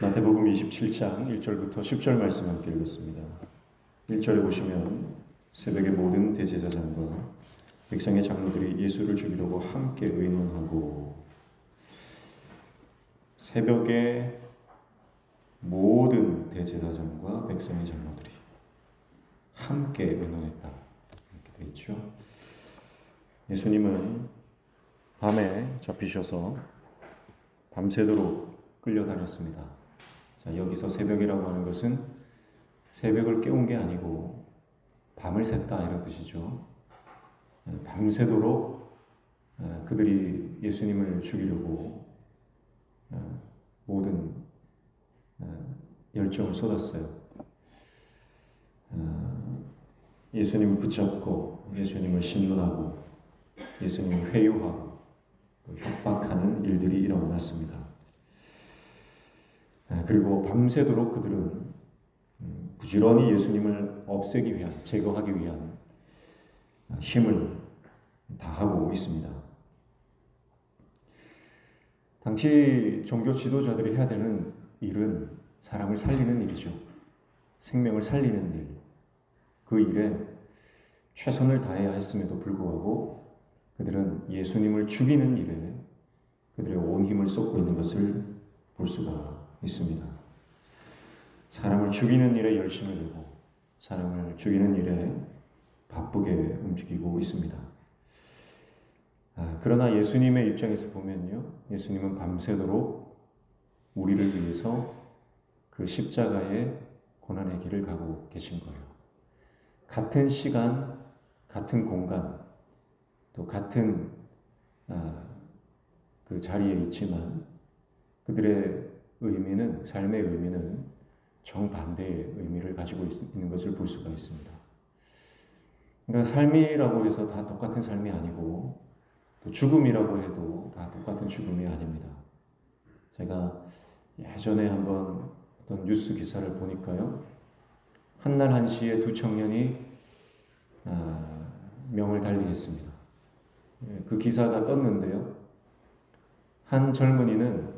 마태복음 27장 1절부터 10절 말씀 함께 읽겠습니다. 1절에 보시면 새벽에 모든 대제사장과 백성의 장로들이 예수를 죽이려고 함께 의논하고, 새벽에 모든 대제사장과 백성의 장로들이 함께 의논했다, 이렇게 되어 있죠. 예수님은 밤에 잡히셔서 밤새도록 끌려다녔습니다. 자, 여기서 새벽이라고 하는 것은 새벽을 깨운 게 아니고 밤을 샜다, 이런 뜻이죠. 밤새도록 그들이 예수님을 죽이려고 모든 열정을 쏟았어요. 예수님을 붙잡고 예수님을 신문하고 예수님을 회유하고 협박하는 일들이 일어났습니다. 그리고 밤새도록 그들은 부지런히 예수님을 없애기 위한, 제거하기 위한 힘을 다하고 있습니다. 당시 종교 지도자들이 해야 되는 일은 사람을 살리는 일이죠. 생명을 살리는 일. 그 일에 최선을 다해야 했음에도 불구하고 그들은 예수님을 죽이는 일에 그들의 온 힘을 쏟고 있는 것을 볼 수가 있습니다. 사람을 죽이는 일에 열심을 내고 사람을 죽이는 일에 바쁘게 움직이고 있습니다. 그러나 예수님의 입장에서 보면요, 예수님은 밤새도록 우리를 위해서 그 십자가의 고난의 길을 가고 계신 거예요. 같은 시간, 같은 공간, 또 같은 그 자리에 있지만 그들의 의미는, 삶의 의미는 정반대의 의미를 가지고 있는 것을 볼 수가 있습니다. 그러니까 삶이라고 해서 다 똑같은 삶이 아니고 또 죽음이라고 해도 다 똑같은 죽음이 아닙니다. 제가 예전에 한번 어떤 뉴스 기사를 보니까요, 한날 한시에 두 청년이 명을 달리했습니다. 그 기사가 떴는데요, 한 젊은이는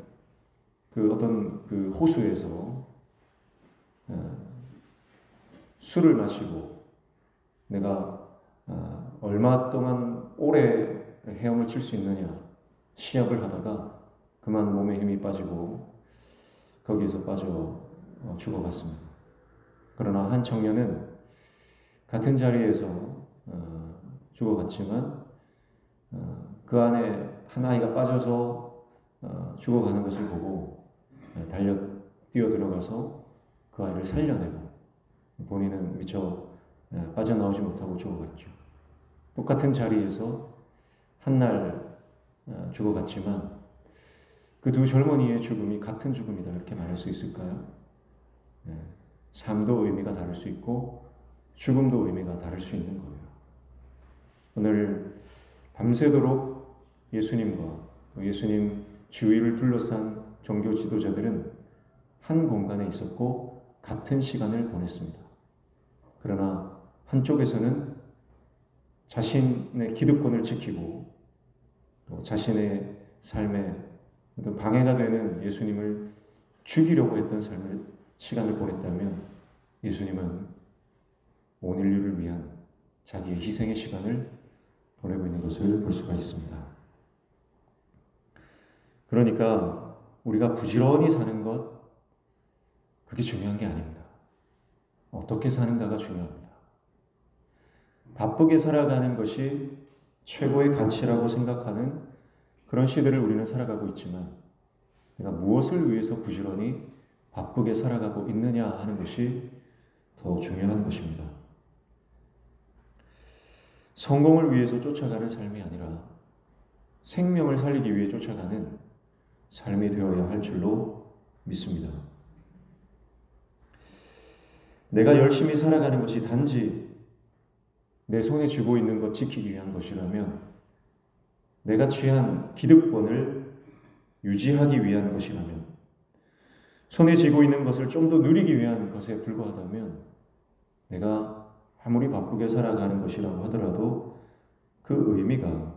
그 어떤 그 호수에서 술을 마시고 내가 얼마 동안 오래 헤엄을 칠 수 있느냐 시합을 하다가 그만 몸에 힘이 빠지고 거기에서 빠져 죽어갔습니다. 그러나 한 청년은 같은 자리에서 죽어갔지만 그 안에 한 아이가 빠져서 죽어가는 것을 보고 뛰어 들어가서 그 아이를 살려내고 본인은 미처 빠져나오지 못하고 죽어갔죠. 똑같은 자리에서 한날 죽어갔지만 그 두 젊은이의 죽음이 같은 죽음이다, 이렇게 말할 수 있을까요? 삶도 의미가 다를 수 있고 죽음도 의미가 다를 수 있는 거예요. 오늘 밤새도록 예수님과 또 예수님 주위를 둘러싼 종교 지도자들은 한 공간에 있었고 같은 시간을 보냈습니다. 그러나 한쪽에서는 자신의 기득권을 지키고 또 자신의 삶에 어떤 방해가 되는 예수님을 죽이려고 했던 시간을 보냈다면, 예수님은 온 인류를 위한 자기의 희생의 시간을 보내고 있는 것을 볼 수가 있습니다. 그러니까 우리가 부지런히 사는 것, 그게 중요한 게 아닙니다. 어떻게 사는가가 중요합니다. 바쁘게 살아가는 것이 최고의 가치라고 생각하는 그런 시대를 우리는 살아가고 있지만, 내가 무엇을 위해서 부지런히 바쁘게 살아가고 있느냐 하는 것이 더 중요한 것입니다. 성공을 위해서 쫓아가는 삶이 아니라 생명을 살리기 위해 쫓아가는 삶이 되어야 할 줄로 믿습니다. 내가 열심히 살아가는 것이 단지 내 손에 쥐고 있는 것 지키기 위한 것이라면, 내가 취한 기득권을 유지하기 위한 것이라면, 손에 쥐고 있는 것을 좀 더 누리기 위한 것에 불과하다면, 내가 아무리 바쁘게 살아가는 것이라고 하더라도 그 의미가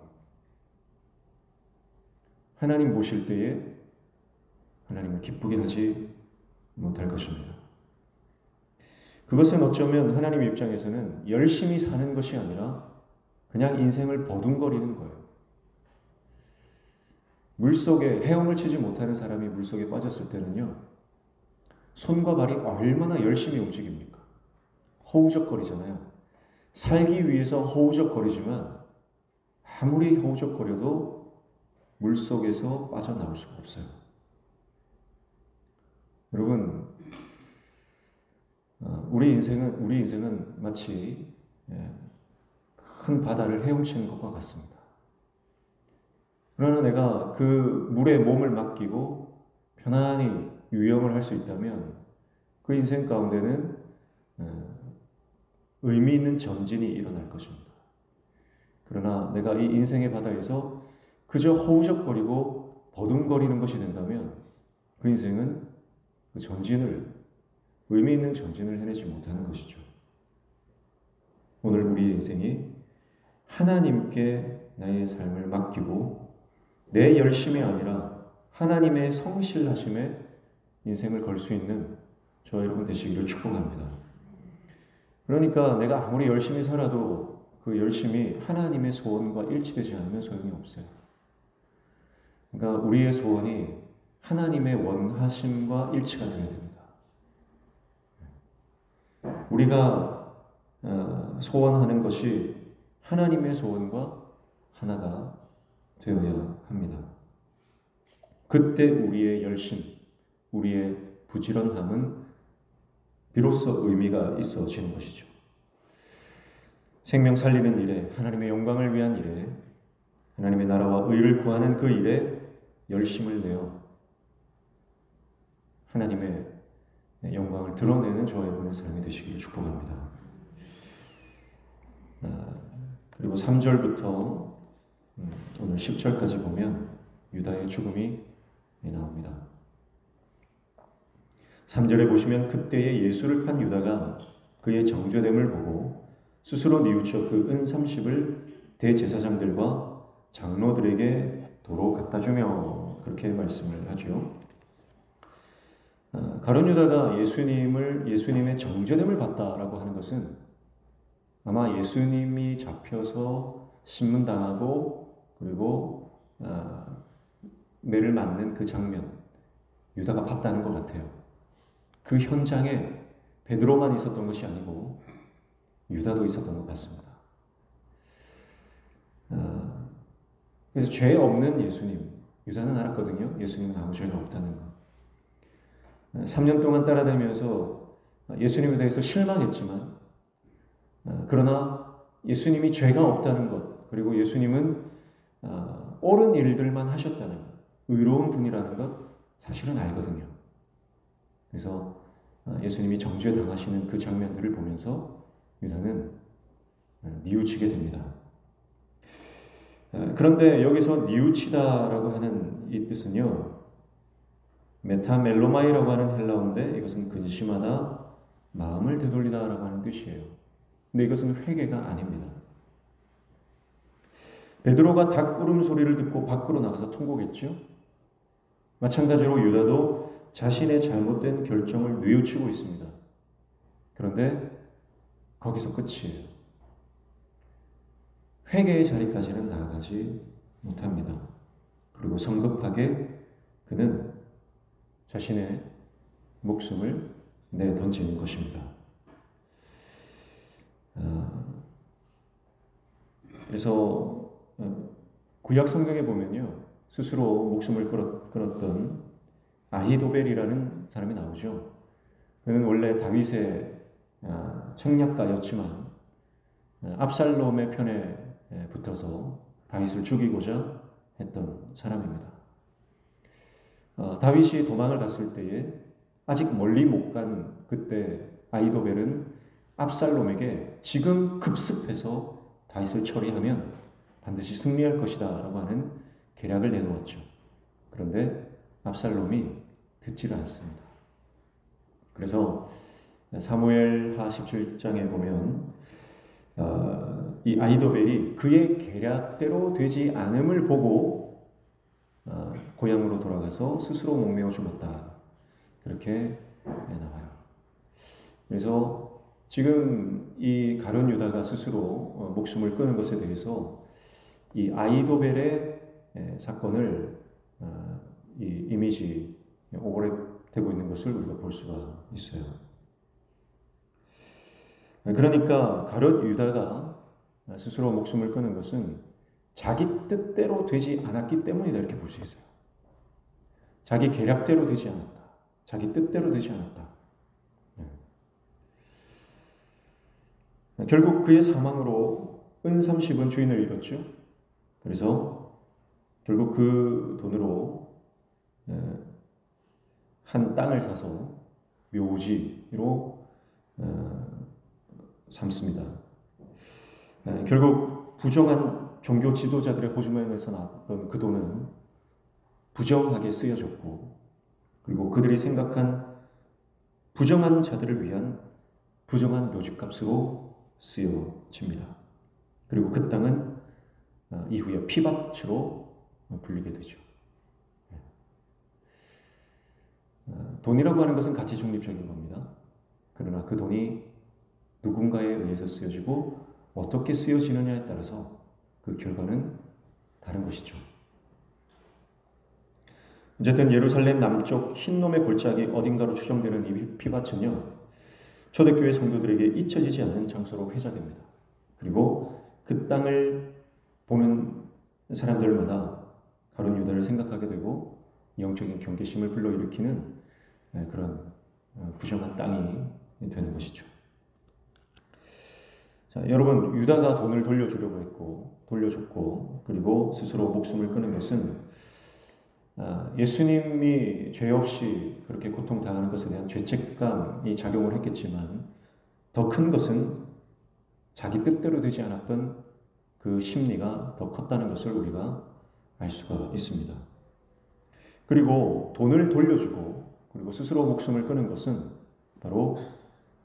하나님 보실 때에 하나님을 기쁘게 하지 못할 것입니다. 그것은 어쩌면 하나님 입장에서는 열심히 사는 것이 아니라 그냥 인생을 버둥거리는 거예요. 물속에 헤엄을 치지 못하는 사람이 물속에 빠졌을 때는요, 손과 발이 얼마나 열심히 움직입니까? 허우적거리잖아요. 살기 위해서 허우적거리지만 아무리 허우적거려도 물속에서 빠져나올 수가 없어요. 여러분, 우리 인생은 마치 큰 바다를 헤엄치는 것과 같습니다. 그러나 내가 그 물에 몸을 맡기고 편안히 유영을 할 수 있다면 그 인생 가운데는 의미 있는 전진이 일어날 것입니다. 그러나 내가 이 인생의 바다에서 그저 허우적거리고 버둥거리는 것이 된다면 그 인생은 그 의미 있는 전진을 해내지 못하는 것이죠. 오늘 우리의 인생이 하나님께 나의 삶을 맡기고 내 열심이 아니라 하나님의 성실하심에 인생을 걸 수 있는 저와 여러분 되시기를 축복합니다. 그러니까 내가 아무리 열심히 살아도 그 열심이 하나님의 소원과 일치되지 않으면 소용이 없어요. 그러니까 우리의 소원이 하나님의 원하심과 일치가 되어야 됩니다. 우리가 소원하는 것이 하나님의 소원과 하나가 되어야 합니다. 그때 우리의 열심, 우리의 부지런함은 비로소 의미가 있어지는 것이죠. 생명 살리는 일에, 하나님의 영광을 위한 일에, 하나님의 나라와 의를 구하는 그 일에 열심을 내어 하나님의 영광을 드러내는 저와 여러분의 삶이 되시기를 축복합니다. 그리고 3절부터 오늘 10절까지 보면 유다의 죽음이 나옵니다. 3절에 보시면 그때에 예수를 판 유다가 그의 정죄됨을 보고 스스로 뉘우쳐 그 은 30을 대제사장들과 장로들에게 도로 갖다 주며 그렇게 말씀을 하죠. 가룟 유다가 예수님의 정죄됨을 봤다라고 하는 것은 아마 예수님이 잡혀서 신문당하고 그리고 매를 맞는 그 장면 유다가 봤다는 것 같아요. 그 현장에 베드로만 있었던 것이 아니고 유다도 있었던 것 같습니다. 그래서 죄 없는 예수님, 유다는 알았거든요. 예수님은 아무 죄가 없다는 것. 3년 동안 따라다니면서 예수님에 대해서 실망했지만 그러나 예수님이 죄가 없다는 것, 그리고 예수님은 옳은 일들만 하셨다는 것, 의로운 분이라는 것 사실은 알거든요. 그래서 예수님이 정죄당하시는 그 장면들을 보면서 유다는 뉘우치게 됩니다. 그런데 여기서 뉘우치다라고 하는 이 뜻은요, 메타멜로마이라고 하는 헬라어인데 이것은 근심하다, 마음을 되돌리다라고 하는 뜻이에요. 근데 이것은 회개가 아닙니다. 베드로가 닭 울음소리를 듣고 밖으로 나가서 통곡했죠. 마찬가지로 유다도 자신의 잘못된 결정을 뉘우치고 있습니다. 그런데 거기서 끝이에요. 회개의 자리까지는 나아가지 못합니다. 그리고 성급하게 그는 자신의 목숨을 내던지는 것입니다. 그래서 구약 성경에 보면요, 스스로 목숨을 끊었던 아히도벨이라는 사람이 나오죠. 그는 원래 다윗의 청략가였지만 압살롬의 편에 붙어서 다윗을 죽이고자 했던 사람입니다. 다윗이 도망을 갔을 때에 아직 멀리 못 간 그때 아히도벨은 압살롬에게 지금 급습해서 다윗을 처리하면 반드시 승리할 것이다 라고 하는 계략을 내놓았죠. 그런데 압살롬이 듣지를 않습니다. 그래서 사무엘하 17장에 보면 이 아히도벨이 그의 계략대로 되지 않음을 보고 고향으로 돌아가서 스스로 목매어 죽었다. 그렇게 나와요. 그래서 지금 이 가룟 유다가 스스로 목숨을 끊은 것에 대해서 이 아이도벨의 사건을 이 이미지 오버랩되고 있는 것을 우리가 볼 수가 있어요. 그러니까 가룟 유다가 스스로 목숨을 끊은 것은 자기 뜻대로 되지 않았기 때문이다, 이렇게 볼 수 있어요. 자기 계략대로 되지 않았다. 자기 뜻대로 되지 않았다. 결국 그의 사망으로 은 30은 주인을 잃었죠. 그래서 결국 그 돈으로 한 땅을 사서 묘지로 삼습니다. 결국 부정한 종교 지도자들의 호주머니에서 나왔던 그 돈은 부정하게 쓰여졌고, 그리고 그들이 생각한 부정한 자들을 위한 부정한 묘지값으로 쓰여집니다. 그리고 그 땅은 이후에 피밭으로 불리게 되죠. 돈이라고 하는 것은 가치 중립적인 겁니다. 그러나 그 돈이 누군가에 의해서 쓰여지고 어떻게 쓰여지느냐에 따라서 그 결과는 다른 것이죠. 어쨌든 예루살렘 남쪽 흰놈의 골짜기 어딘가로 추정되는 이 피밭은요, 초대교회 성도들에게 잊혀지지 않는 장소로 회자됩니다. 그리고 그 땅을 보는 사람들마다 가룟 유다를 생각하게 되고 영적인 경계심을 불러일으키는 그런 부정한 땅이 되는 것이죠. 자, 여러분, 유다가 돈을 돌려주려고 했고 돌려줬고 그리고 스스로 목숨을 끊은 것은 예수님이 죄 없이 그렇게 고통당하는 것에 대한 죄책감이 작용을 했겠지만 더 큰 것은 자기 뜻대로 되지 않았던 그 심리가 더 컸다는 것을 우리가 알 수가 있습니다. 그리고 돈을 돌려주고 그리고 스스로 목숨을 끊은 것은 바로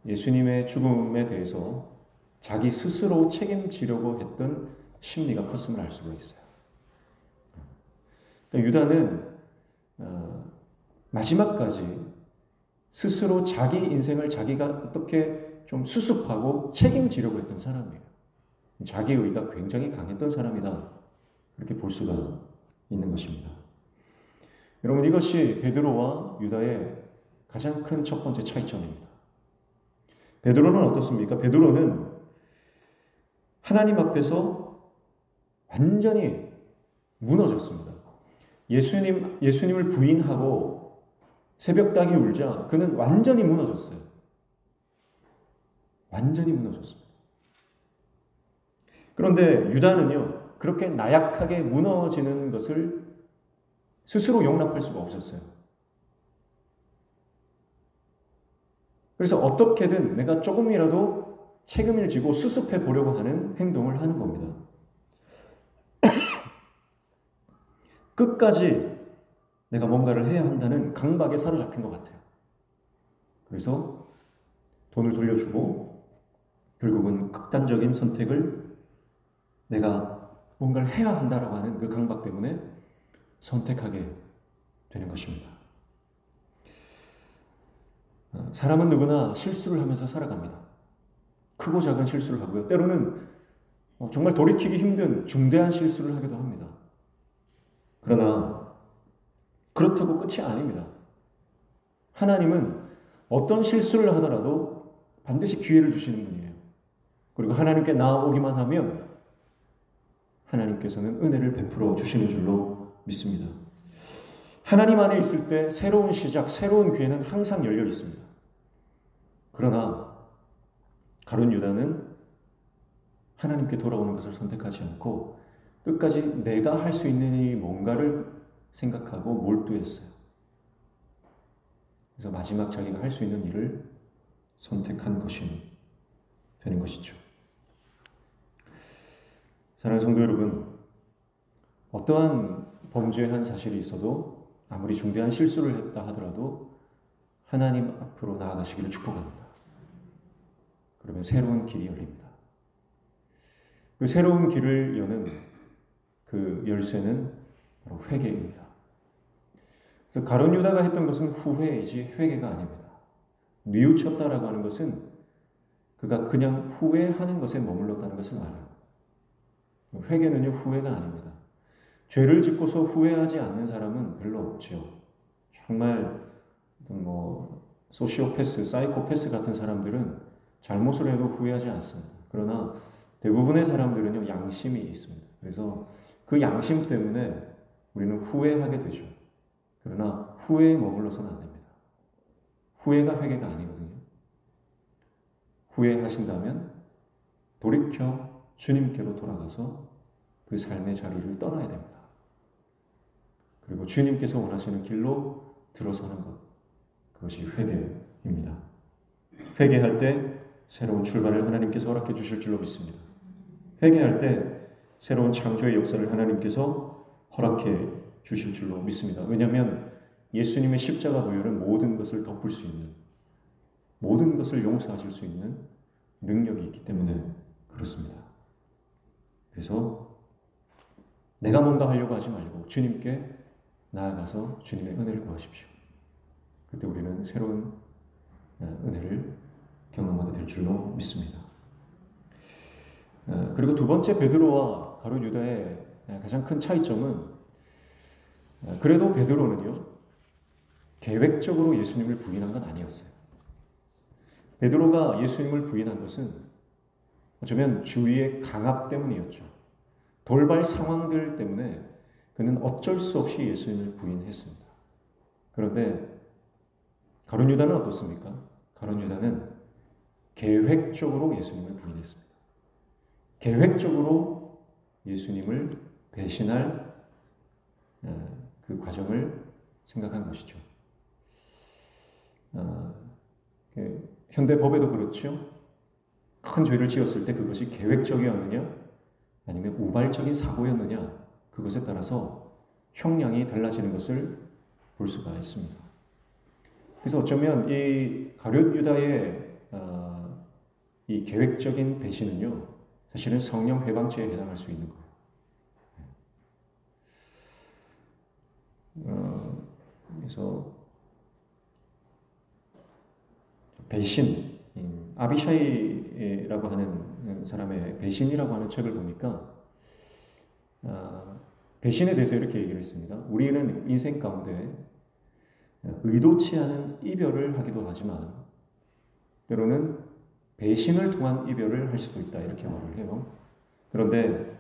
예수님의 죽음에 대해서 자기 스스로 책임지려고 했던 심리가 컸음을 알 수가 있어요. 그러니까 유다는 마지막까지 스스로 자기 인생을 자기가 어떻게 좀 수습하고 책임지려고 했던 사람이에요. 자기의가 굉장히 강했던 사람이다, 그렇게 볼 수가 있는 것입니다. 여러분, 이것이 베드로와 유다의 가장 큰 첫 번째 차이점입니다. 베드로는 어떻습니까? 베드로는 하나님 앞에서 완전히 무너졌습니다. 예수님을 부인하고 새벽닭이 울자 그는 완전히 무너졌어요. 완전히 무너졌습니다. 그런데 유다는요, 그렇게 나약하게 무너지는 것을 스스로 용납할 수가 없었어요. 그래서 어떻게든 내가 조금이라도 책임을 지고 수습해 보려고 하는 행동을 하는 겁니다. 끝까지 내가 뭔가를 해야 한다는 강박에 사로잡힌 것 같아요. 그래서 돈을 돌려주고 결국은 극단적인 선택을, 내가 뭔가를 해야 한다라고 하는 그 강박 때문에 선택하게 되는 것입니다. 사람은 누구나 실수를 하면서 살아갑니다. 크고 작은 실수를 하고요. 때로는 정말 돌이키기 힘든 중대한 실수를 하기도 합니다. 그러나 그렇다고 끝이 아닙니다. 하나님은 어떤 실수를 하더라도 반드시 기회를 주시는 분이에요. 그리고 하나님께 나아오기만 하면 하나님께서는 은혜를 베풀어 주시는 줄로 믿습니다. 하나님 안에 있을 때 새로운 시작, 새로운 기회는 항상 열려 있습니다. 그러나 가룟 유다는 하나님께 돌아오는 것을 선택하지 않고 끝까지 내가 할 수 있는 이 뭔가를 생각하고 몰두했어요. 그래서 마지막 자기가 할 수 있는 일을 선택한 것이 되는 것이죠. 사랑하는 성도 여러분, 어떠한 범죄의 한 사실이 있어도 아무리 중대한 실수를 했다 하더라도 하나님 앞으로 나아가시기를 축복합니다. 그러면 새로운 길이 열립니다. 그 새로운 길을 여는 그 열쇠는 바로 회개입니다. 그래서 가룟 유다가 했던 것은 후회이지 회개가 아닙니다. 뉘우쳤다라고 하는 것은 그가 그냥 후회하는 것에 머물렀다는 것을 말해요. 회개는요, 후회가 아닙니다. 죄를 짓고서 후회하지 않는 사람은 별로 없죠. 정말 소시오패스, 사이코패스 같은 사람들은 잘못을 해도 후회하지 않습니다. 그러나 대부분의 사람들은요, 양심이 있습니다. 그래서 그 양심 때문에 우리는 후회하게 되죠. 그러나 후회에 머물러서는 안 됩니다. 후회가 회개가 아니거든요. 후회하신다면 돌이켜 주님께로 돌아가서 그 삶의 자리를 떠나야 됩니다. 그리고 주님께서 원하시는 길로 들어서는 것, 그것이 회개입니다. 회개할 때 새로운 출발을 하나님께서 허락해 주실 줄로 믿습니다. 회개할 때 새로운 창조의 역사를 하나님께서 허락해 주실 줄로 믿습니다. 왜냐하면 예수님의 십자가 보혈은 모든 것을 덮을 수 있는, 모든 것을 용서하실 수 있는 능력이 있기 때문에 그렇습니다. 그래서 내가 뭔가 하려고 하지 말고 주님께 나아가서 주님의 은혜를 구하십시오. 그때 우리는 새로운 은혜를 경험하게 될 줄로 믿습니다. 그리고 두 번째, 베드로와 가룟 유다의 가장 큰 차이점은, 그래도 베드로는요, 계획적으로 예수님을 부인한 건 아니었어요. 베드로가 예수님을 부인한 것은 어쩌면 주위의 강압 때문이었죠. 돌발 상황들 때문에 그는 어쩔 수 없이 예수님을 부인했습니다. 그런데 가룟 유다는 어떻습니까? 가룟 유다는 계획적으로 예수님을 부인했습니다. 계획적으로 예수님을 배신할 그 과정을 생각한 것이죠. 현대 법에도 그렇죠. 큰 죄를 지었을 때 그것이 계획적이었느냐 아니면 우발적인 사고였느냐, 그것에 따라서 형량이 달라지는 것을 볼 수가 있습니다. 그래서 어쩌면 이 가룟 유다의 이 계획적인 배신은요, 사실은 성령 회방죄에 해당할 수 있는 거예요. 그래서 배신, 아비샤이라고 하는 사람의 배신이라고 하는 책을 보니까 배신에 대해서 이렇게 얘기를 했습니다. 우리는 인생 가운데 의도치 않은 이별을 하기도 하지만 때로는 배신을 통한 이별을 할 수도 있다, 이렇게 말을 해요. 그런데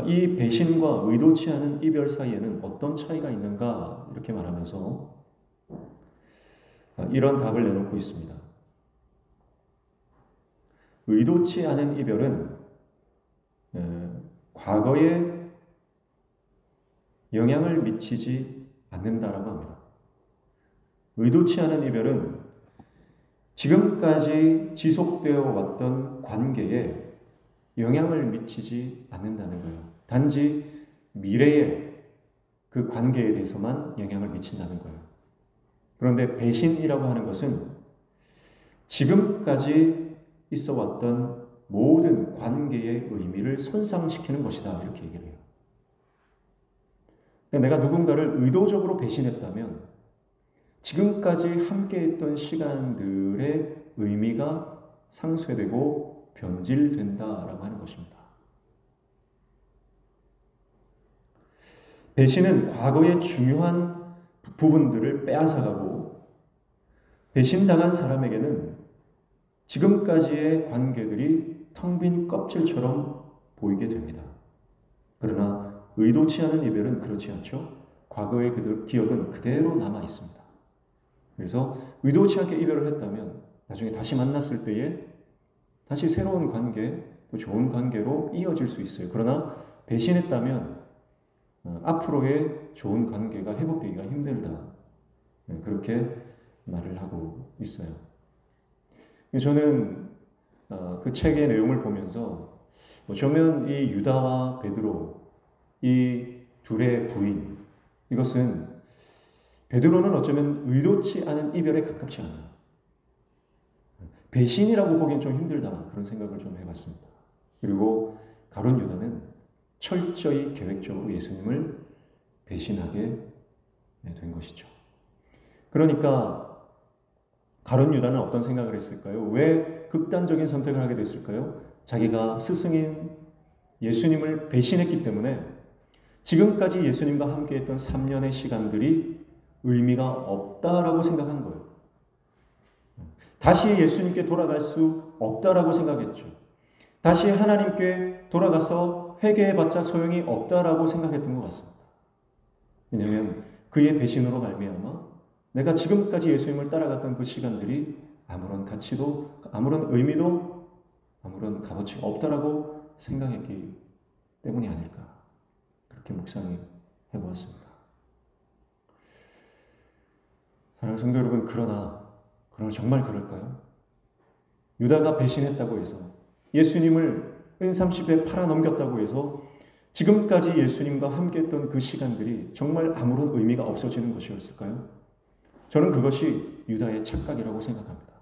이 배신과 의도치 않은 이별 사이에는 어떤 차이가 있는가, 이렇게 말하면서 이런 답을 내놓고 있습니다. 의도치 않은 이별은 과거에 영향을 미치지 않는다라고 합니다. 의도치 않은 이별은 지금까지 지속되어 왔던 관계에 영향을 미치지 않는다는 거예요. 단지 미래의 그 관계에 대해서만 영향을 미친다는 거예요. 그런데 배신이라고 하는 것은 지금까지 있어 왔던 모든 관계의 의미를 손상시키는 것이다, 이렇게 얘기를 해요. 내가 누군가를 의도적으로 배신했다면 지금까지 함께했던 시간들의 의미가 상쇄되고 변질된다라고 하는 것입니다. 배신은 과거의 중요한 부분들을 빼앗아가고, 배신당한 사람에게는 지금까지의 관계들이 텅 빈 껍질처럼 보이게 됩니다. 그러나 의도치 않은 이별은 그렇지 않죠. 과거의 기억은 그대로 남아 있습니다. 그래서 의도치 않게 이별을 했다면 나중에 다시 만났을 때에 다시 새로운 관계, 또 좋은 관계로 이어질 수 있어요. 그러나 배신했다면 앞으로의 좋은 관계가 회복되기가 힘들다, 그렇게 말을 하고 있어요. 저는 그 책의 내용을 보면서 어쩌면 이 유다와 베드로, 이 둘의 부인, 이것은 베드로는 어쩌면 의도치 않은 이별에 가깝지 않나, 배신이라고 보기엔 좀 힘들다, 그런 생각을 좀 해봤습니다. 그리고 가룟 유다는 철저히 계획적으로 예수님을 배신하게 된 것이죠. 그러니까 가룟 유다는 어떤 생각을 했을까요? 왜 극단적인 선택을 하게 됐을까요? 자기가 스승인 예수님을 배신했기 때문에 지금까지 예수님과 함께했던 3년의 시간들이 의미가 없다라고 생각한 거예요. 다시 예수님께 돌아갈 수 없다라고 생각했죠. 다시 하나님께 돌아가서 회개해봤자 소용이 없다라고 생각했던 것 같습니다. 왜냐하면 그의 배신으로 말미암아 내가 지금까지 예수님을 따라갔던 그 시간들이 아무런 가치도, 아무런 의미도, 아무런 값어치가 없다라고 생각했기 때문이 아닐까, 그렇게 묵상해 보았습니다. 사랑하는 성도 여러분, 그러나 정말 그럴까요? 유다가 배신했다고 해서, 예수님을 은삼십에 팔아넘겼다고 해서 지금까지 예수님과 함께했던 그 시간들이 정말 아무런 의미가 없어지는 것이었을까요? 저는 그것이 유다의 착각이라고 생각합니다.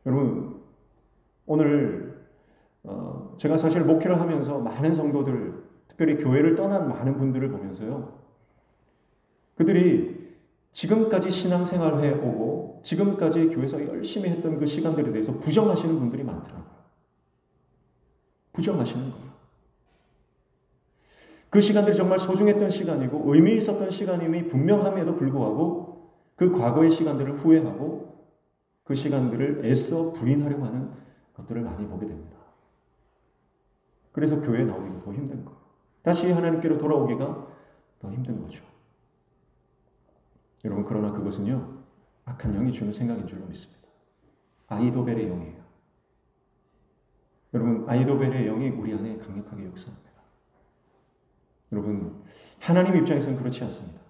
여러분, 오늘 제가 사실 목회를 하면서 많은 성도들, 특별히 교회를 떠난 많은 분들을 보면서요, 그들이 지금까지 신앙생활 해오고 지금까지 교회에서 열심히 했던 그 시간들에 대해서 부정하시는 분들이 많더라고요. 부정하시는 거예요. 그 시간들이 정말 소중했던 시간이고 의미 있었던 시간임이 분명함에도 불구하고 그 과거의 시간들을 후회하고 그 시간들을 애써 부인하려고 하는 것들을 많이 보게 됩니다. 그래서 교회에 나오기가 더 힘든 거예요. 다시 하나님께로 돌아오기가 더 힘든 거죠. 여러분, 그러나 그것은요, 악한 영이 주는 생각인 줄로 믿습니다. 아이도벨의 영이에요. 여러분, 아이도벨의 영이 우리 안에 강력하게 역사합니다. 여러분, 하나님 입장에서는 그렇지 않습니다.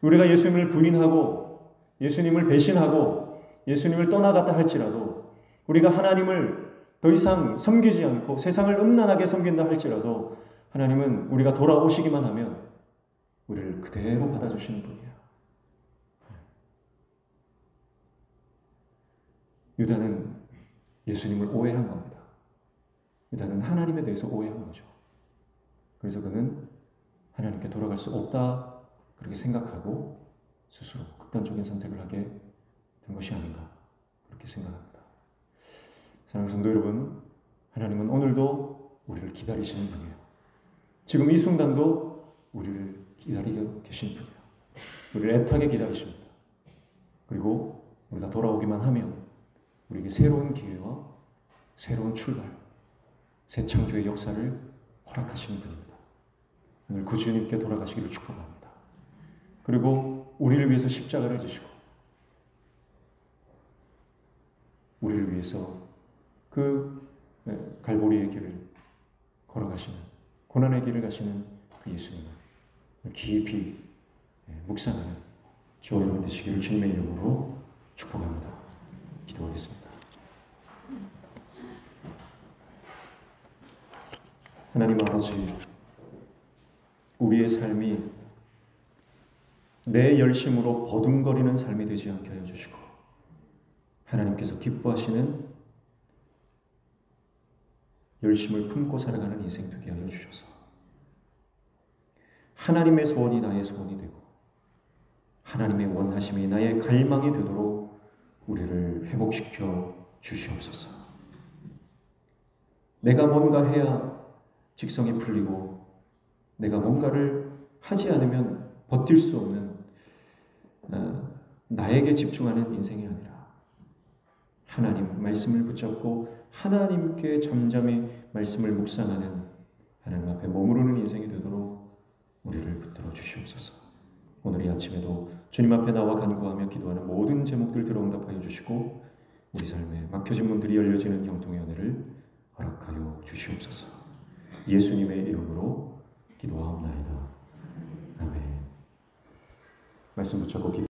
우리가 예수님을 부인하고 예수님을 배신하고 예수님을 떠나갔다 할지라도, 우리가 하나님을 더 이상 섬기지 않고 세상을 음란하게 섬긴다 할지라도 하나님은 우리가 돌아오시기만 하면 우리를 그대로 받아주시는 분이에요. 유다는 예수님을 오해한 겁니다. 유다는 하나님에 대해서 오해한 거죠. 그래서 그는 하나님께 돌아갈 수 없다, 그렇게 생각하고 스스로 극단적인 선택을 하게 된 것이 아닌가, 그렇게 생각합니다. 사랑하는 성도 여러분, 하나님은 오늘도 우리를 기다리시는 분이에요. 지금 이 순간도 우리를 기다리고 계신 분이에요. 우리를 애타게 기다리십니다. 그리고 우리가 돌아오기만 하면 우리에게 새로운 기회와 새로운 출발, 새 창조의 역사를 허락하시는 분입니다. 오늘 그 주님께 돌아가시기를 축복합니다. 그리고 우리를 위해서 십자가를 지시고 우리를 위해서 그 갈보리의 길을 걸어가시는, 고난의 길을 가시는 그 예수님을 깊이 묵상하는 저와 여러분 되시기를 주님의 이름으로 축복합니다. 기도하겠습니다. 하나님 아버지, 우리의 삶이 내 열심으로 버둥거리는 삶이 되지 않게 하여 주시고, 하나님께서 기뻐하시는 열심을 품고 살아가는 인생 되게 하여 주셔서 하나님의 소원이 나의 소원이 되고 하나님의 원하심이 나의 갈망이 되도록 우리를 회복시켜 주시옵소서. 내가 뭔가 해야 직성이 풀리고 내가 뭔가를 하지 않으면 버틸 수 없는 나에게 집중하는 인생이 아니라 하나님 말씀을 붙잡고 하나님께 잠잠히 말씀을 묵상하는 하나님 앞에 머무르는 인생이 되도록 우리를 붙들어 주시옵소서. 오늘 이 아침에도 주님 앞에 나와 간구하며 기도하는 모든 제목들 들어 응답하여 주시고 우리 삶에 막혀진 문들이 열려지는 형통의 은혜를 허락하여 주시옵소서. 예수님의 이름으로 기도하옵나이다. 아멘. 말씀 붙잡고 기도